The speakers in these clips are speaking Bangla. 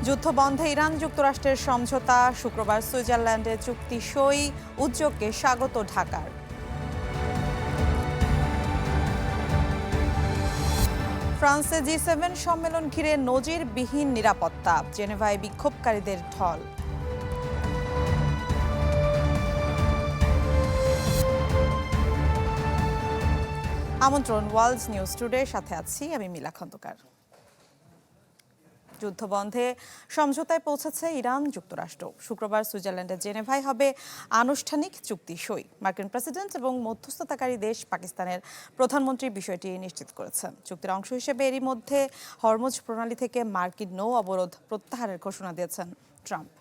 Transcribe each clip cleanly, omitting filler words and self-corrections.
যুদ্ধ বন্ধে ইরান যুক্তরাষ্ট্রের সমঝোতা, শুক্রবার সুইজারল্যান্ডে চুক্তি সই, উদ্যোগকে স্বাগত ঢাকার। ফ্রান্সে জি7 সম্মেলন ঘিরে নজিরবিহীন নিরাপত্তা, জেনেভায় বিক্ষোভকারীদের ঢল। আমন্ত্রণ ওয়ার্ল্ড নিউজ টুডে, সাথে আছি আমি মিলা খন্দকার। যুদ্ধবন্ধে সমঝোতায় পৌঁছেছে ইরান যুক্তরাষ্ট্র। শুক্রবার সুইজারল্যান্ডের জেনেভায় হবে আনুষ্ঠানিক চুক্তি সই। মার্কিন প্রেসিডেন্ট এবং মধ্যস্থতাকারী দেশ পাকিস্তানের প্রধানমন্ত্রী বিষয়টি নিশ্চিত করেছেন। চুক্তির অংশ হিসেবে এরই মধ্যে হরমুজ প্রণালী থেকে মার্কিন নৌ অবরোধ প্রত্যাহারের ঘোষণা দিয়েছেন ট্রাম্প।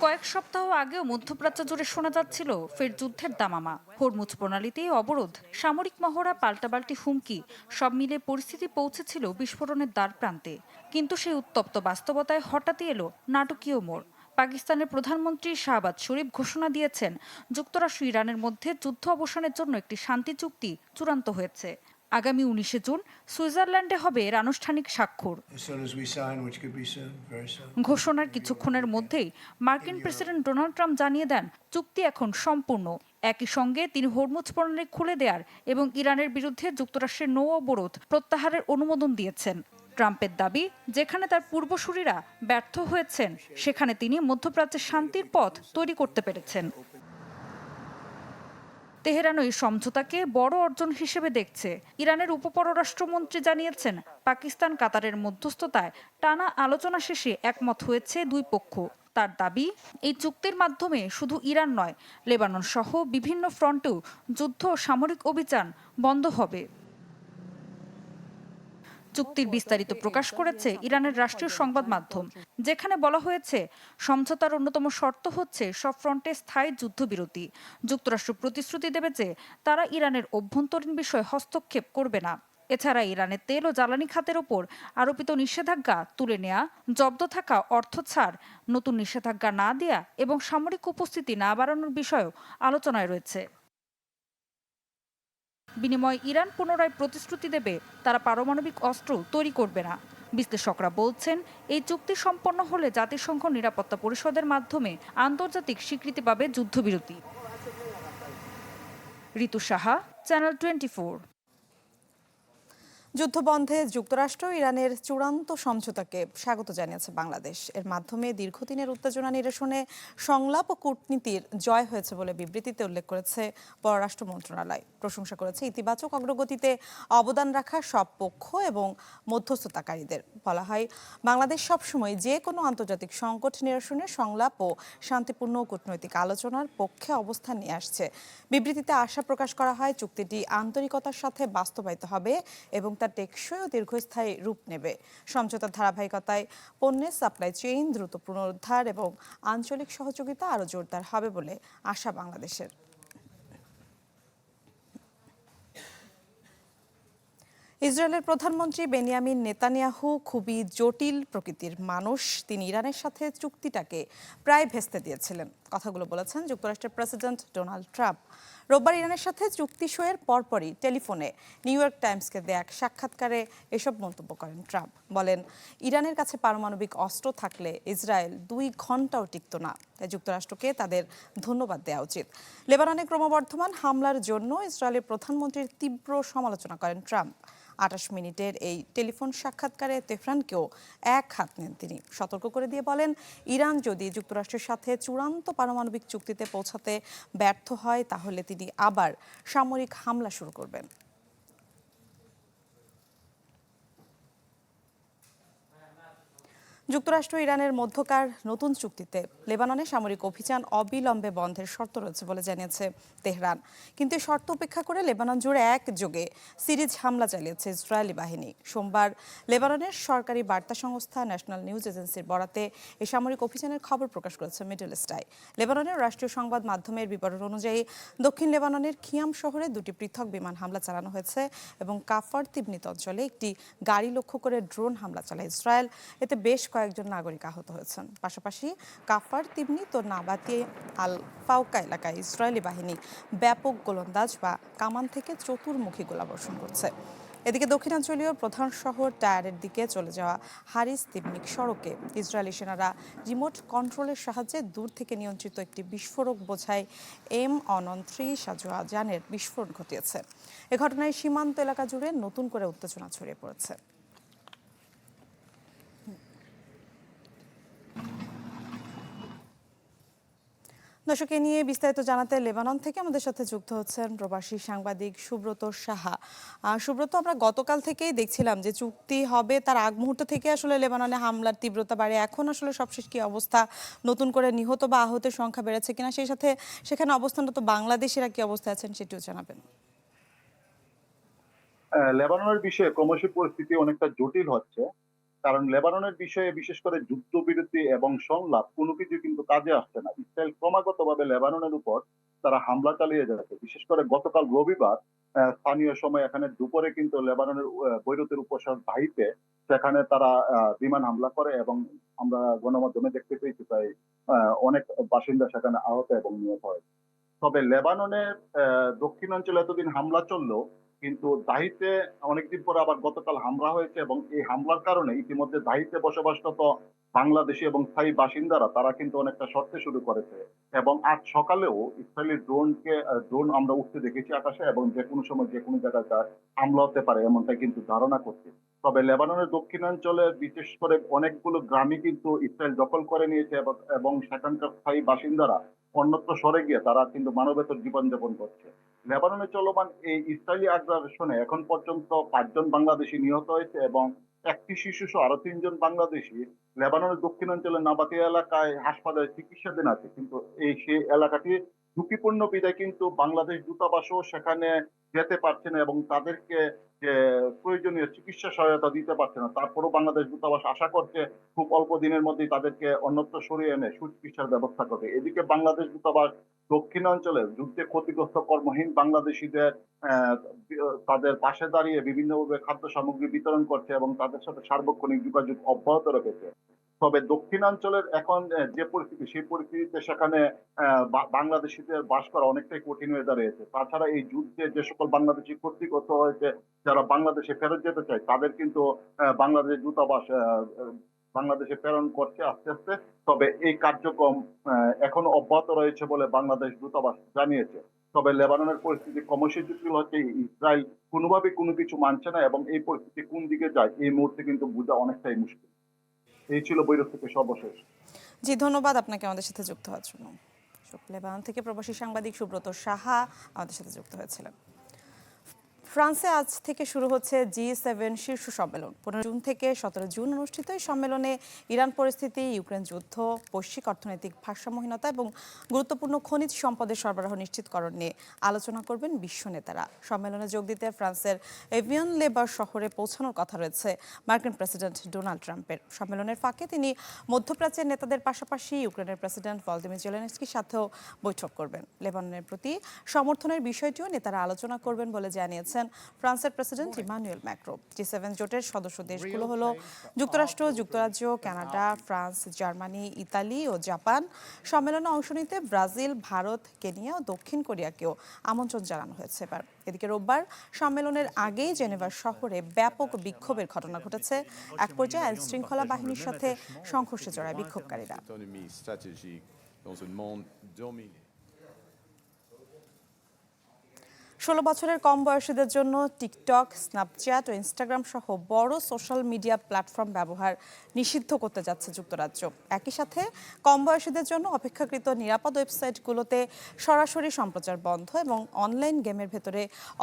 কয়েক সপ্তাহ আগেও মধ্যপ্রাচ্য জুড়ে শোনা যাচ্ছিল ফের যুদ্ধের দামামা। হরমুজ প্রণালীতে অবরোধ, সামরিক মহড়া, পাল্টাপাল্টি হুমকি, সব মিলে পরিস্থিতি পৌঁছেছিল বিস্ফোরণের দ্বার প্রান্তে। কিন্তু সেই উত্তপ্ত বাস্তবতায় হঠাৎই এলো নাটকীয় মোড়। পাকিস্তানের প্রধানমন্ত্রী শাহবাজ শরীফ ঘোষণা দিয়েছেন, যুক্তরাষ্ট্র ইরানের মধ্যে যুদ্ধ অবসানের জন্য একটি শান্তি চুক্তি চূড়ান্ত হয়েছে। আগামী 19 জুন সুইজারল্যান্ডে হবে এর আনুষ্ঠানিক স্বাক্ষর। ঘোষণার কিছুক্ষণের মধ্যেই মার্কিন প্রেসিডেন্ট ডোনাল্ড ট্রাম্প জানিয়ে দেন, চুক্তি এখন সম্পূর্ণ। একই সঙ্গে তিনি হরমুজ প্রণালী খুলে দেওয়ার এবং ইরানের বিরুদ্ধে যুক্তরাষ্ট্রের নৌ অবরোধ প্রত্যাহারের অনুমোদন দিয়েছেন। ট্রাম্পের দাবি, যেখানে তার পূর্বসূরীরা ব্যর্থ হয়েছেন, সেখানে তিনি মধ্যপ্রাচ্যে শান্তির পথ তৈরি করতে পেরেছেন। তেহরান এই সমঝোতাকে বড় অর্জন হিসেবে দেখছে। ইরানের উপপররাষ্ট্রমন্ত্রী জানিয়েছেন, পাকিস্তান কাতারের মধ্যস্থতায় টানা আলোচনা শেষে একমত হয়েছে দুই পক্ষ। তার দাবি, এই চুক্তির মাধ্যমে শুধু ইরান নয়, লেবানন সহ বিভিন্ন ফ্রন্টেও যুদ্ধ ও সামরিক অভিযান বন্ধ হবে। চুক্তির বিস্তারিত প্রকাশ করেছে ইরানের রাষ্ট্রীয় সংবাদ মাধ্যম, যেখানে বলা হয়েছে, সমঝোতার অন্যতম শর্ত হচ্ছে সব ফ্রন্টে স্থায়ী যুদ্ধবিরতি। যুক্তরাষ্ট্র প্রতিশ্রুতি দেবে যে তারা ইরানের অভ্যন্তরীণ বিষয়ে হস্তক্ষেপ করবে না। এছাড়া ইরানের তেল ও জ্বালানি খাতের ওপর আরোপিত নিষেধাজ্ঞা তুলে নেওয়া, জব্দ থাকা অর্থ ছাড়, নতুন নিষেধাজ্ঞা না দেয়া এবং সামরিক উপস্থিতি না বাড়ানোর বিষয়েও আলোচনায় রয়েছে। বিনিময়ে ইরান পুনরায় প্রতিশ্রুতি দেবে তারা পারমাণবিক অস্ত্র তৈরি করবে না। বিশ্লেষকরা বলছেন, এই চুক্তি সম্পন্ন হলে জাতিসংঘ নিরাপত্তা পরিষদের মাধ্যমে আন্তর্জাতিক স্বীকৃতি পাবে যুদ্ধবিরতি। ঋতু সাহা, চ্যানেল 24। যুদ্ধবন্ধে যুক্তরাষ্ট্র ইরানের চূড়ান্ত সমঝোতাকে স্বাগত জানিয়েছে বাংলাদেশ। এর মাধ্যমে দীর্ঘদিনের উত্তেজনা নিরসনে সংলাপ ও কূটনীতির জয় হয়েছে বলে বিবৃতিতে উল্লেখ করেছে পররাষ্ট্র মন্ত্রণালয়। প্রশংসা করেছে ইতিবাচক অগ্রগতিতে অবদান রাখা সব পক্ষ এবং মধ্যস্থতাকারীদের। বলা হয়, বাংলাদেশ সবসময় যে কোনো আন্তর্জাতিক সংকট নিরসনে সংলাপ ও শান্তিপূর্ণ কূটনৈতিক আলোচনার পক্ষে অবস্থান নিয়ে আসছে। বিবৃতিতে আশা প্রকাশ করা হয়, চুক্তিটি আন্তরিকতার সাথে বাস্তবায়িত হবে এবং তা টেকসই ও দীর্ঘস্থায়ী রূপ নেবে। সমঝোতার ধারাবাহিকতায় পণ্যের সাপ্লাই চেইন দ্রুত পুনরুদ্ধার এবং আঞ্চলিক সহযোগিতা আরও জোরদার হবে বলে আশা বাংলাদেশের। ইসরায়েলের প্রধানমন্ত্রী বেনিয়ামিন নেতানিয়াহু খুবই জটিল প্রকৃতির মানুষ। তিনি ইরানের সাথে চুক্তিটাকে প্রায় ভেস্তে দিয়েছিলেন। কথাগুলো বলেছেন যুক্তরাষ্ট্রের প্রেসিডেন্ট ডোনাল্ড ট্রাম্প। রোববার ইরানের সাথে চুক্তি সইয়ের পরপরই টেলিফোনে নিউ ইয়র্ক টাইমসকে দেয়া এক সাক্ষাৎকারে এসব মন্তব্য করেন ট্রাম্প। বলেন, ইরানের কাছে পারমাণবিক অস্ত্র থাকলে ইসরায়েল 2 ঘন্টাও টিকত না। তাই যুক্তরাষ্ট্রকে তাদের ধন্যবাদ দেওয়া উচিত। লেবাননে ক্রমবর্ধমান হামলার জন্য ইসরায়েলের প্রধানমন্ত্রীর তীব্র সমালোচনা করেন ট্রাম্প। 28 মিনিটের এই টেলিফোন সাক্ষাৎকারে তেহরানকেও এক হাত নেন তিনি। সতর্ক করে দিয়ে বলেন, ইরান যদি যুক্তরাষ্ট্রের সাথে চূড়ান্ত পারমাণবিক চুক্তিতে পৌঁছাতে ব্যর্থ হয়, তাহলে তিনি আবার সামরিক হামলা শুরু করবেন। যুক্তরাষ্ট্র ইরানের মধ্যকার নতুন চুক্তিতে লেবাননে সামরিক অভিযান অবিলম্বে বন্ধের শর্ত রয়েছে বলে জানিয়েছে তেহরান। কিন্তু এই শর্ত উপেক্ষা করে লেবানন জুড়ে একযোগে সিরিজ হামলা চালিয়েছে ইসরায়েলি বাহিনী। সোমবার লেবাননের সরকারি বার্তা সংস্থা ন্যাশনাল নিউজ এজেন্সির বরাতে এই সামরিক অভিযানের খবর প্রকাশ করেছে মিডল ইস্টাই। লেবাননের রাষ্ট্রীয় সংবাদ মাধ্যমের বিবরণ অনুযায়ী দক্ষিণ লেবাননের খিয়াম শহরে 2টি পৃথক বিমান হামলা চালানো হয়েছে এবং কাফার তিবনিত অঞ্চলে একটি গাড়ি লক্ষ্য করে ড্রোন হামলা চালায় ইসরায়েল। এতে বেশ কয়েকজন নাগরিক আহত হয়েছেন। পাশাপাশি কাফার তিবনিত ও নাবাতি আল ফাউকা এলাকায় ইসরায়েলি বাহিনী ব্যাপক গোলন্দাজ বা কামান থেকে চতুর্মুখী গোলাবর্ষণ করছে। এদিকে দক্ষিণাঞ্চলীয় প্রধান শহর টায়ারের দিকে চলে যাওয়া হারিস তিবনিক সড়কে ইসরায়েলি সেনারা রিমোট কন্ট্রোলের সাহায্যে দূর থেকে নিয়ন্ত্রিত একটি বিস্ফোরক বোঝাই M113 সাজোয়া যানের বিস্ফোরণ ঘটিয়েছে। এ ঘটনায় সীমান্ত এলাকা জুড়ে নতুন করে উত্তেজনা ছড়িয়ে পড়েছে। দর্শক, নিয়ে বিস্তারিত জানাতে লেবানন থেকে আমাদের সাথে যুক্ত হচ্ছেন প্রবাসী সাংবাদিক সুব্রত সাহা। সুব্রত, আমরা গতকাল থেকেই দেখছিলাম যে চুক্তি হবে তার আগ মুহূর্ত থেকে আসলে লেবাননে হামলার তীব্রতা বাড়ে। এখন আসলে সবশেষ কি অবস্থা? নতুন করে নিহত বা আহতের সংখ্যা বেড়েছে কিনা, সেই সাথে সেখানে অবস্থানরত বাংলাদেশিরা কি অবস্থায় আছেন সেটিও জানাবেন। লেবাননের বিষয়ে ক্রমশ পরিস্থিতি অনেকটা জটিল হচ্ছে, কারণ লেবাননের বিষয়ে বিশেষ করে যুদ্ধবিরতি এবং সংলাপ কোনো কিছু কিন্তু কাজে আসছে না। ইসরায়েল ক্রমাগতভাবে লেবাননের উপর তারা হামলা চালিয়ে যাচ্ছে। বিশেষ করে গতকাল রবিবার স্থানীয় সময় এখানে দুপুরে কিন্তু লেবাননের বৈরুতের উপশহর দাহিতে সেখানে তারা বিমান হামলা করে এবং আমরা গণমাধ্যমে দেখতে পেয়েছি প্রায় অনেক বাসিন্দা সেখানে আহত এবং নিহত হয়। তবে লেবাননের দক্ষিণাঞ্চলে এতদিন হামলা চললেও কিন্তু দাহিতে অনেকদিন পরে আবার গতকাল হামলা হয়েছে এবং এই হামলার কারণে ইতিমধ্যে দাহিতে বসবাসরত বাংলাদেশি এবং স্থায়ী বাসিন্দারা তারা কিন্তু অনেকটা সরতে শুরু করেছে এবং আজ সকালেও ইসরায়েলি ড্রোন আমরা উঠতে দেখেছি আকাশে এবং যে কোনো সময় যে কোনো জায়গায় হামলা হতে পারে এমনটাই কিন্তু ধারণা করছে। তবে লেবাননের দক্ষিণাঞ্চলে বিশেষ করে অনেকগুলো গ্রামই কিন্তু ইসরায়েল দখল করে নিয়েছে এবং সেখানকার স্থায়ী বাসিন্দারা অন্যত্র সরে গিয়ে তারা কিন্তু মানবেতর জীবনযাপন করছে। লেবাননে চলমান এই ইসরায়েলি আগ্রাসনে এখন পর্যন্ত 5 জন বাংলাদেশি নিহত হয়েছে এবং একটি শিশু সহ আরো 3 জন বাংলাদেশি লেবাননের দক্ষিণাঞ্চলের নাবাতিয়া এলাকায় হাসপাতালে চিকিৎসাধীন আছে। কিন্তু সেই এলাকাটি ঝুঁকিপূর্ণ বিধায় কিন্তু বাংলাদেশ দূতাবাসও সেখানে যেতে পারছে না এবং তাদেরকে যে প্রয়োজনীয় চিকিৎসা সহায়তা দিতে পারছে না। তারপরও বাংলাদেশ দূতাবাস আশা করছে খুব অল্প দিনের মধ্যেই তাদেরকে অন্যত্র সরিয়ে এনে সুচিকিৎসার ব্যবস্থা করবে। এদিকে বাংলাদেশ দূতাবাস দক্ষিণাঞ্চলে যুদ্ধে ক্ষতিগ্রস্ত কর্মহীন বাংলাদেশিদের আহ, তাদের পাশে দাঁড়িয়ে বিভিন্নভাবে খাদ্য সামগ্রী বিতরণ করছে এবং তাদের সাথে সার্বক্ষণিক যোগাযোগ অব্যাহত রেখেছে। তবে দক্ষিণাঞ্চলের এখন যে পরিস্থিতি সেই পরিস্থিতিতে সেখানে বাংলাদেশিদের বাস করা অনেকটাই কঠিন হয়ে দাঁড়িয়েছে। তাছাড়া এই যুদ্ধে যে সকল বাংলাদেশি ক্ষতিগ্রস্ত হয়েছে যারা বাংলাদেশে ফেরত যেতে চায় তাদের কিন্তু বাংলাদেশ দূতাবাস বাংলাদেশে প্রেরণ করছে আস্তে আস্তে। তবে এই কার্যক্রম এখনো অব্যাহত রয়েছে বলে বাংলাদেশ দূতাবাস জানিয়েছে। তবে লেবাননের পরিস্থিতি ক্রমশই জটিল হচ্ছে। ইসরায়েল কোনোভাবে কোনো কিছু মানছে না এবং এই পরিস্থিতি কোন দিকে যায় এই মুহূর্তে কিন্তু বোঝা অনেকটাই মুশকিল। এই ছিল বৈরুত থেকে সর্বশেষ। জি, ধন্যবাদ আপনাকে আমাদের সাথে যুক্ত হওয়ার জন্য। লেবানন থেকে প্রবাসী সাংবাদিক সুব্রত সাহা আমাদের সাথে যুক্ত হয়েছিলেন। ফ্রান্সে আজ থেকে শুরু হচ্ছে G7 শীর্ষ সম্মেলন। 15 জুন থেকে 17 জুন অনুষ্ঠিত এই সম্মেলনে ইরান পরিস্থিতি, ইউক্রেন যুদ্ধ, বৈশ্বিক অর্থনৈতিক ভারসাম্যহীনতা এবং গুরুত্বপূর্ণ খনিজ সম্পদের সরবরাহ নিশ্চিতকরণ নিয়ে আলোচনা করবেন বিশ্ব নেতারা। সম্মেলনে যোগ দিতে ফ্রান্সের এভিয়ন লেবার শহরে পৌঁছানোর কথা রয়েছে মার্কিন প্রেসিডেন্ট ডোনাল্ড ট্রাম্পের। সম্মেলনের ফাঁকে তিনি মধ্যপ্রাচ্যের নেতাদের পাশাপাশি ইউক্রেনের প্রেসিডেন্ট ভলোদিমির জেলেনস্কির সাথেও বৈঠক করবেন। লেবাননের প্রতি সমর্থনের বিষয়টিও নেতারা আলোচনা করবেন বলে জানিয়েছেন ফ্রান্সের প্রেসিডেন্ট ইমানুয়েল ম্যাক্রো। G7 জোটের সদস্য দেশগুলো হলো যুক্তরাষ্ট্র, যুক্তরাজ্য, কানাডা, ফ্রান্স, জার্মানি, ইতালি ও জাপান। সম্মেলনে অংশ নিতে ব্রাজিল, ভারত, কেনিয়া ও দক্ষিণ কোরিয়াকেও আমন্ত্রণ জানানো হয়েছে এবার। এদিকে রোববার সম্মেলনের আগেই জেনেভার শহরে ব্যাপক বিক্ষোভের ঘটনা ঘটেছে। এক পর্যায়ে আইন শৃঙ্খলা বাহিনীর সাথে সংঘর্ষে জড়ায় বিক্ষোভকারীরা। 16 বছরের কম বয়সীদের জন্য টিকটক, স্ন্যাপচ্যাট ও ইনস্টাগ্রাম সহ বড় সোশ্যাল মিডিয়া প্ল্যাটফর্ম ব্যবহার নিষিদ্ধ করতে যাচ্ছে যুক্তরাজ্য। একই সাথে কম বয়সীদের জন্য অপেক্ষাকৃত নিরাপদ ওয়েবসাইটগুলোতে সরাসরি সম্প্রচার বন্ধ এবং অনলাইন গেমের ভেতরে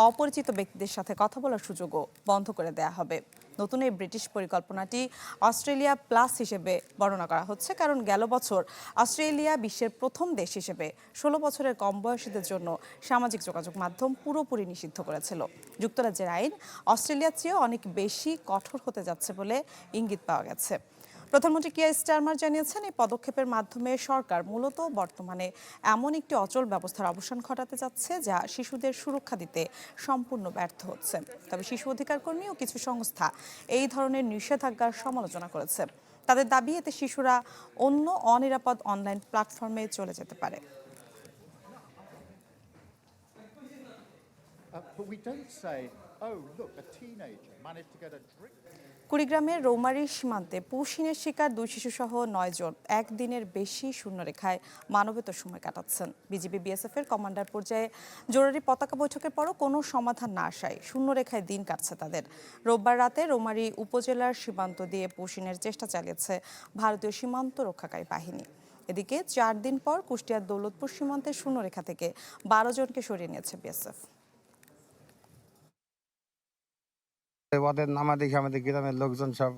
অপরিচিত ব্যক্তিদের সাথে কথা বলার সুযোগও বন্ধ করে দেয়া হবে। নতুন এই ব্রিটিশ পরিকল্পনাটি অস্ট্রেলিয়া প্লাস হিসেবে বর্ণনা করা হচ্ছে, কারণ গেল বছর অস্ট্রেলিয়া বিশ্বের প্রথম দেশ হিসেবে 16 বছরের কম বয়সীদের জন্য সামাজিক যোগাযোগ মাধ্যম পুরোপুরি নিষিদ্ধ করেছিল। যুক্তরাজ্যের আইন অস্ট্রেলিয়ার চেয়ে অনেক বেশি কঠোর হতে যাচ্ছে বলে ইঙ্গিত পাওয়া গেছে। প্রধানমন্ত্রী কিয়ার স্টারমার জানিয়েছেন, এই পদক্ষেপের মাধ্যমে সরকার মূলত বর্তমানে এমন একটি অচল ব্যবস্থার অবসান ঘটাতে যাচ্ছে যা শিশুদের সুরক্ষা দিতে সম্পূর্ণ ব্যর্থ হচ্ছে। তবে শিশু অধিকার কর্মী ও কিছু সংস্থা এই ধরনের নিষেধাজ্ঞার সমালোচনা করেছে। তাদের দাবি, এতে শিশুরা অন্য অনিরাপদ অনলাইন প্ল্যাটফর্মে চলে যেতে পারে। But we don't say Oh, look, a teenager managed to get a drink. কুড়িগ্রামের রৌমারী সীমান্তে পুশিনের শিকার 2 শিশুসহ 9 জন একদিনের বেশি শূন্যরেখায় মানবেতর সময় কাটাচ্ছেন। বিজিবি বিএসএফ এর কমান্ডার পর্যায়ে জরুরি পতাকা বৈঠকের পরও কোনো সমাধান না আসায় শূন্যরেখায় দিন কাটছে তাদের। রোববার রাতে রৌমারী উপজেলার সীমান্ত দিয়ে পুশিনের চেষ্টা চালিয়েছে ভারতীয় সীমান্ত রক্ষাকারী বাহিনী। এদিকে 4 দিন পর কুষ্টিয়ার দৌলতপুর সীমান্তের শূন্যরেখা থেকে 12 জনকে সরিয়ে নিয়েছে বিএসএফ। ওদের নামা দেখে আমাদের গ্রামের লোকজন সব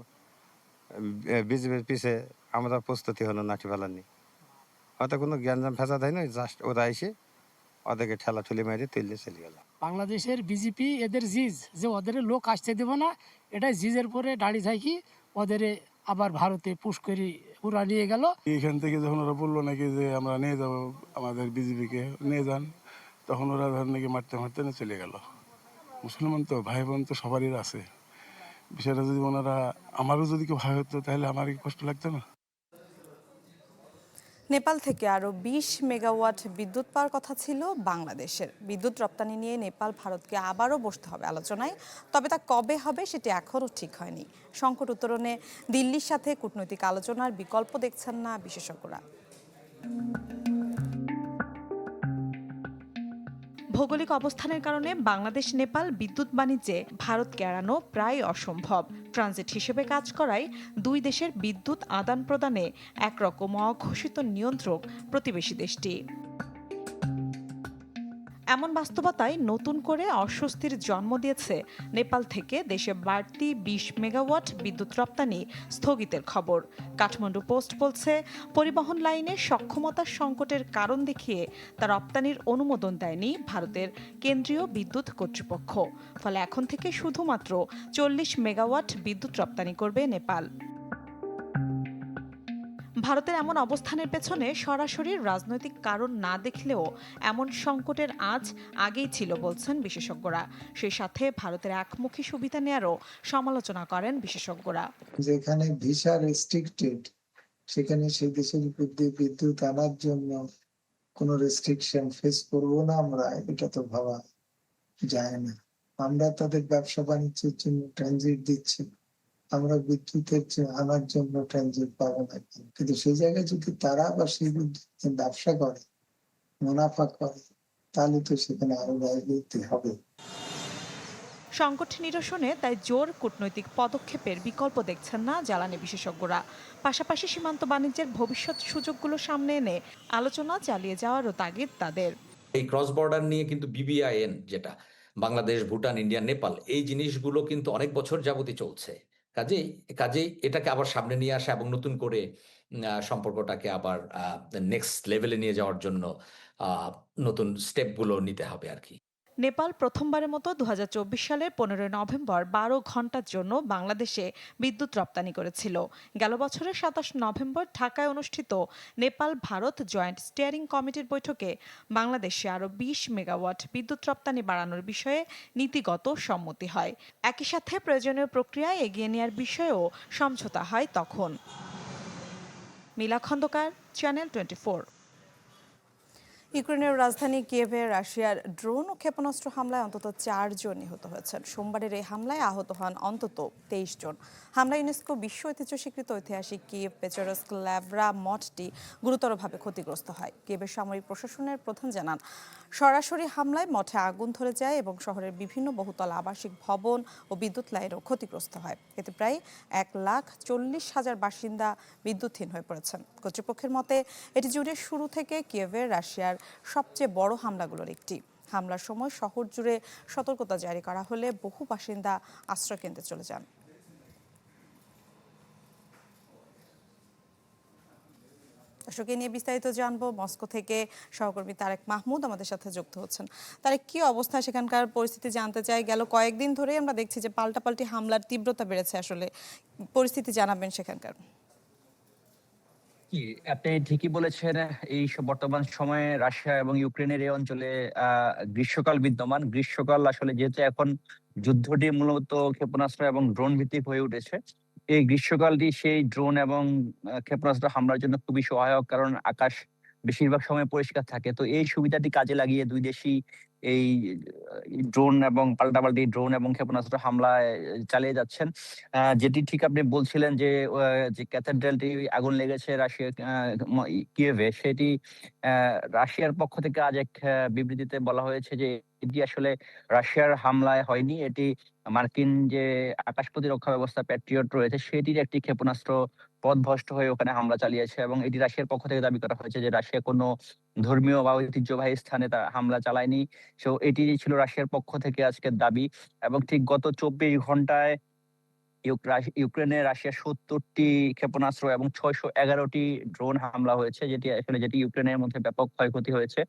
বিজিবির পিছে আমরা প্রস্তুতি হলো নাটি ফেলানি, হয়তো কোনো জ্ঞানজাম ফেসাদ হয় না, জাস্ট ওরা এসে ওদেরকে ঠেলাঠুলি মেরে তুললে চলে গেল। বাংলাদেশের বিজেপি এদের জিজ যে ওদের লোক আসতে দেব না, এটাই জিজের পরে দাঁড়িয়ে থাকি ওদের আবার ভারতে পুশ করে ওরা নিয়ে গেল। এখান থেকে যখন ওরা বললো নাকি যে আমরা নিয়ে যাবো আমাদের বিজেপিকে নিয়ে যান, তখন ওরা ধর নাকি মারতে মারতে না চলে গেল। মুসলমান তো ভাই বোন তো সবারই আছে, বিষয়টা যদি ওনারা আমারও যদি কেউ ভাই হতো তাহলে আমার কি কষ্ট লাগতো না? নেপাল থেকে আরও 20 মেগাওয়াট বিদ্যুৎ পাওয়ার কথা ছিল বাংলাদেশের। বিদ্যুৎ রপ্তানি নিয়ে নেপাল ভারতকে আবারও বসতে হবে আলোচনায়, তবে তা কবে হবে সেটি এখনও ঠিক হয়নি। সংকট উত্তরণে দিল্লির সাথে কূটনৈতিক আলোচনার বিকল্প দেখছেন না বিশেষজ্ঞরা। ভৌগোলিক অবস্থানের কারণে বাংলাদেশ নেপাল বিদ্যুৎ বাণিজ্যে ভারতকে এড়ানো প্রায় অসম্ভব। ট্রানজিট হিসেবে কাজ করায় দুই দেশের বিদ্যুৎ আদান প্রদানে একরকম অঘোষিত নিয়ন্ত্রক প্রতিবেশী দেশটি। এমন বাস্তবতায় নতুন করে অস্বস্তির জন্ম দিয়েছে নেপাল থেকে দেশে বাড়তি 20 মেগাওয়াট বিদ্যুৎ রপ্তানি স্থগিতের খবর। কাঠমান্ডু পোস্ট বলছে, পরিবহন লাইনে সক্ষমতার সংকটের কারণ দেখিয়ে তা রপ্তানির অনুমোদন দেয়নি ভারতের কেন্দ্রীয় বিদ্যুৎ কর্তৃপক্ষ। ফলে এখন থেকে শুধুমাত্র 40 মেগাওয়াট বিদ্যুৎ রপ্তানি করবে নেপাল। ভারতের এমন অবস্থানের পেছনে সরাসরি রাজনৈতিক কারণ না দেখলেও এমন সংকটের আঁচ আগেই ছিল বলছেন বিশেষজ্ঞরা। সেই সাথে ভারতের একমুখী সুবিধা নেয়ারও সমালোচনা করেন বিশেষজ্ঞরা। যেখানে ভিসা রেস্ট্রিক্টেড, সেখানে সেই দেশের বিদ্যুৎ আনার জন্য কোনো রেস্ট্রিকশন ফেস করবো না আমরা, এটা তো ভাবা যায় না। আমরা তাদের ব্যবসা বাণিজ্যের জন্য ট্রানজিট দিচ্ছি, আমরা বিদ্যুতের আনার জন্য ট্রানজিট পাবো না। কিন্তু সেই জায়গায় যদি তারা আবার সেই বিদ্যুৎ ব্যবসা করে, মুনাফা করে, তাহলে তো সেখানে আরো ব্যয় দিতে হবে। সংকট নিরসনে তাই জোর কূটনৈতিক পদক্ষেপের বিকল্প দেখছেন না জ্বালানি বিশেষজ্ঞরা। পাশাপাশি সীমান্ত বাণিজ্যের ভবিষ্যৎ সুযোগগুলো সামনে এনে আলোচনা চালিয়ে যাওয়ারও তাগিদ তাদের। এই ক্রস বর্ডার নিয়ে কিন্তু বিবিআইএন, যেটা বাংলাদেশ, ভুটান, ইন্ডিয়া, নেপাল, এই জিনিসগুলো কিন্তু অনেক বছর যাবতই চলছে। কাজেই এটাকে আবার সামনে নিয়ে আসা এবং নতুন করে সম্পর্কটাকে আবার নেক্সট লেভেলে নিয়ে যাওয়ার জন্য নতুন স্টেপগুলো নিতে হবে আর কি। নেপাল প্রথমবারের মতো 2024 সালের 15 নভেম্বর 12 ঘন্টার জন্য বাংলাদেশে বিদ্যুৎ রপ্তানি করেছিল। গেল বছরের 27 নভেম্বর ঢাকায় অনুষ্ঠিত নেপাল ভারত জয়েন্ট স্টিয়ারিং কমিটির বৈঠকে বাংলাদেশে আরও 20 মেগাওয়াট বিদ্যুৎ রপ্তানি বাড়ানোর বিষয়ে নীতিগত সম্মতি হয়। একই সাথে প্রয়োজনীয় প্রক্রিয়ায় এগিয়ে নেওয়ার বিষয়েও সমঝোতা হয় তখন। মিলা খন্দকার, চ্যানেল 24। ইউক্রেনের রাজধানী কিয়েভে রাশিয়ার ড্রোন ও ক্ষেপণাস্ত্র হামলায় অন্তত 4 জন নিহত হয়েছেন। সোমবারের এই হামলায় আহত হন অন্তত 23 জন। হামলায় ইউনেস্কো বিশ্ব ঐতিহ্য স্বীকৃত ঐতিহাসিক কিয়েভ পেচরস্ক ল্যাভরা মঠটি গুরুতরভাবে ক্ষতিগ্রস্ত হয়। কিয়েভের সামরিক প্রশাসনের প্রধান জানান, সরাসরি হামলায় মঠে আগুন ধরে যায় এবং শহরের বিভিন্ন বহুতল আবাসিক ভবন ও বিদ্যুৎ লাইনও ক্ষতিগ্রস্ত হয়। এতে প্রায় 1,40,000 বাসিন্দা বিদ্যুৎহীন হয়ে পড়েছেন। কর্তৃপক্ষের মতে এটি জুনের শুরু থেকে কিয়েভের রাশিয়ার সবচেয়ে বড় হামলাগুলোর একটি। হামলার সময় শহর জুড়ে সতর্কতা জারি করা হলে বহু বাসিন্দা আশ্রয়কেন্দ্রে চলে যান। দর্শক, নিয়ে বিস্তারিত জানবো মস্কো থেকে সহকর্মী তারেক মাহমুদ আমাদের সাথে যুক্ত হচ্ছেন। তারেক, কি অবস্থা সেখানকার পরিস্থিতি জানতে চাই। গেল কয়েকদিন ধরেই আমরা দেখছি যে পাল্টাপাল্টি হামলার তীব্রতা বেড়েছে, আসলে পরিস্থিতি জানাবেন সেখানকার। আপনি ঠিকই বলেছেন। এই বর্তমান সময়ে রাশিয়া এবং ইউক্রেনের এই অঞ্চলে গ্রীষ্মকাল বিদ্যমান। গ্রীষ্মকাল আসলে যেহেতু এখন যুদ্ধটি মূলত ক্ষেপণাস্ত্র এবং ড্রোন ভিত্তিক হয়ে উঠেছে, এই গ্রীষ্মকালটি সেই ড্রোন এবং ক্ষেপণাস্ত্র হামলার জন্য খুবই সহায়ক, কারণ আকাশ বেশিরভাগ সময় পরিষ্কার থাকে। তো এই সুবিধাটি কাজে লাগিয়ে দুই দেশই এই ড্রোন এবং পাল্টাপাল্টি ড্রোন এবং ক্ষেপণাস্ত্র হামলায় চালিয়ে যাচ্ছেন। যেটি ঠিক আপনি বলছিলেন যে ক্যাথেড্রালটি আগুন লেগেছে রাশিয়া কিয়েভে, সেটি রাশিয়ার পক্ষ থেকে আজ এক বিবৃতিতে বলা হয়েছে যে এটি আসলে রাশিয়ার হামলায় হয়নি। এটি মার্কিন যে আকাশ প্রতিরক্ষা ব্যবস্থা প্যাট্রিয়ট রয়েছে সেটির একটি ক্ষেপণাস্ত্র পথভ্রষ্ট হয়ে ওখানে হামলা চালিয়েছে, এবং এটি রাশিয়ার পক্ষ থেকে দাবি করা হয়েছে যে রাশিয়া কোনো ধর্মীয় বা ঐতিহ্যবাহী স্থানে তা হামলা চালায়নি। সো এটি ছিল রাশিয়ার পক্ষ থেকে আজকের দাবি। এবং ঠিক গত ২৪ ঘন্টায় ইউক্রেনে রাশিয়ার ৭০টি ক্ষেপণাস্ত্র এবং ৬১১টি ড্রোন হামলা হয়েছে, যেটি ইউক্রেনের মধ্যে ব্যাপক ক্ষয়ক্ষতি হয়েছে।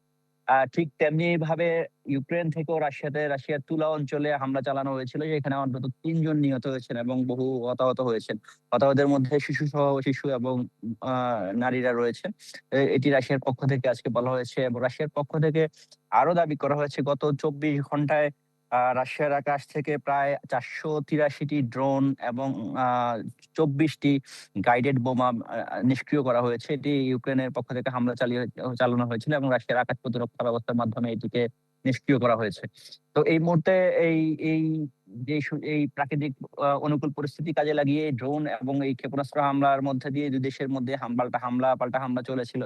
ঠিক তেমনি ভাবে ইউক্রেন থেকেও রাশিয়ার তুলা অঞ্চলে হামলা চালানো হয়েছিল, যেখানে অন্তত ৩ জন নিহত হয়েছেন এবং বহু হতাহত হয়েছেন। হতাহতের মধ্যে শিশু এবং নারীরা রয়েছেন। এটি রাশিয়ার পক্ষ থেকে আজকে বলা হয়েছে, এবং রাশিয়ার পক্ষ থেকে আরো দাবি করা হয়েছে গত ২৪ ঘন্টায় রাশিয়ার আকাশ থেকে প্রায় ৪৮৩টি ড্রোন এবং ২৪টি গাইডেড বোমা নিষ্ক্রিয় করা হয়েছে। এটি ইউক্রেনের পক্ষ থেকে হামলা চালানো হয়েছিল, এবং রাশিয়ার আকাশ প্রতিরক্ষা ব্যবস্থার মাধ্যমে এটিকে নিষ্ক্রিয় করা হয়েছে। তো এই মুহূর্তে এই প্রাকৃতিক অনুকূল পরিস্থিতি কাজে লাগিয়ে ড্রোন এবং এই ক্ষেপণাস্ত্র হামলার মধ্যে দিয়ে দুই দেশের মধ্যে পাল্টা হামলা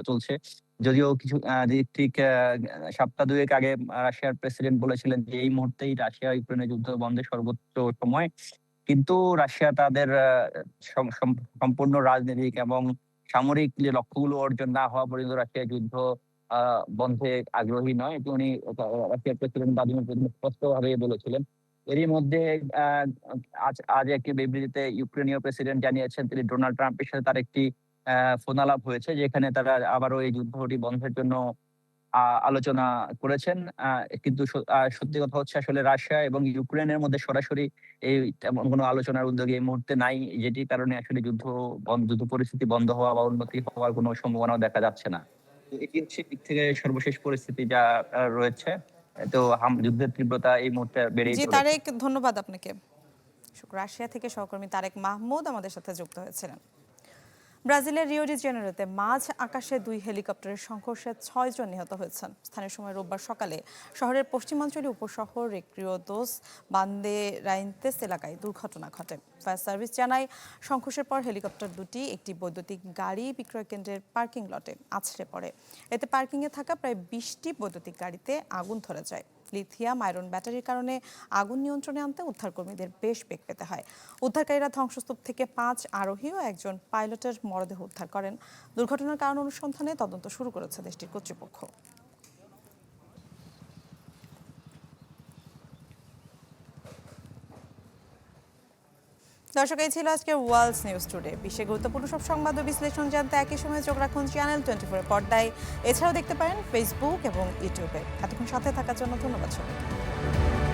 চলছে। যদিও কিছু ঠিক সপ্তাহ ২ আগে রাশিয়ার প্রেসিডেন্ট বলেছিলেন যে এই মুহূর্তেই রাশিয়া ইউক্রেনের যুদ্ধ বন্ধের সর্বোচ্চ সময়। কিন্তু রাশিয়া তাদের সম্পূর্ণ রাজনৈতিক এবং সামরিক যে লক্ষ্যগুলো অর্জন না হওয়া পর্যন্ত রাশিয়া যুদ্ধ বন্ধে আগ্রহী নয়। এটি উনি রাশিয়ার প্রেসিডেন্ট ভ্লাদিমির পুতিন স্পষ্টভাবে বলেছিলেন। এরই মধ্যে আজ একটি বিবৃতিতে ইউক্রেনীয় প্রেসিডেন্ট জানিয়েছেন তিনি ডোনাল্ড ট্রাম্পের সাথে তার একটি ফোনালাপ হয়েছে, যেখানে তারা আবারও এই যুদ্ধটি বন্ধের জন্য আলোচনা করেছেন। কিন্তু সত্যি কথা হচ্ছে আসলে রাশিয়া এবং ইউক্রেনের মধ্যে সরাসরি তেমন কোনো আলোচনার উদ্যোগ এই মুহূর্তে নাই, যেটির কারণে আসলে যুদ্ধ পরিস্থিতি বন্ধ হওয়া বা উন্নতি হওয়ার কোনো সম্ভাবনাও দেখা যাচ্ছে না। তো এটি হচ্ছে দিক থেকে সর্বশেষ পরিস্থিতি যা রয়েছে। তো যুদ্ধের তীব্রতা এই মুহূর্তে বেড়েই জি চলেছে। তারেক, ধন্যবাদ আপনাকে। রাশিয়া থেকে সহকর্মী তারেক মাহমুদ আমাদের সাথে যুক্ত হয়েছিলেন। ব্রাজিলের রিও ডি জেনেরোতে মাঝ আকাশে 2 হেলিকপ্টারের সংঘর্ষে 6 জন নিহত হয়েছেন। স্থানীয় সময় রোববার সকালে শহরের পশ্চিমাঞ্চলীয় উপশহর রেক্রিও দোস বান্দেরাইন্তেস এলাকায় দুর্ঘটনা ঘটে। ফায়ার সার্ভিস জানায় সংঘর্ষের পর হেলিকপ্টার দুটি একটি বৈদ্যুতিক গাড়ি বিক্রয় কেন্দ্রের পার্কিং লটে আছড়ে পড়ে। এতে পার্কিংয়ে থাকা প্রায় 20টি বৈদ্যুতিক গাড়িতে আগুন ধরে যায়। লিথিয়াম আয়রন ব্যাটারির কারণে আগুন নিয়ন্ত্রণে আনতে উদ্ধারকর্মীদের বেশ বেগ পেতে হয়। উদ্ধারকারীরা ধ্বংসস্তূপ থেকে 5 আরোহী ও একজন পাইলটের মরদেহ উদ্ধার করেন। দুর্ঘটনার কারণ অনুসন্ধানে তদন্ত শুরু করেছে দেশটির কর্তৃপক্ষ। দর্শক, এই ছিল আজকের ওয়ার্ল্ড নিউজ টুডে। বিশ্বের গুরুত্বপূর্ণ সব সংবাদ ও বিশ্লেষণ জানতে একই সময় চোখ রাখুন চ্যানেল 24 পর্দায়। এছাড়াও দেখতে পারেন ফেসবুক এবং ইউটিউবে। এতক্ষণ সাথে থাকার জন্য ধন্যবাদ সবাইকে।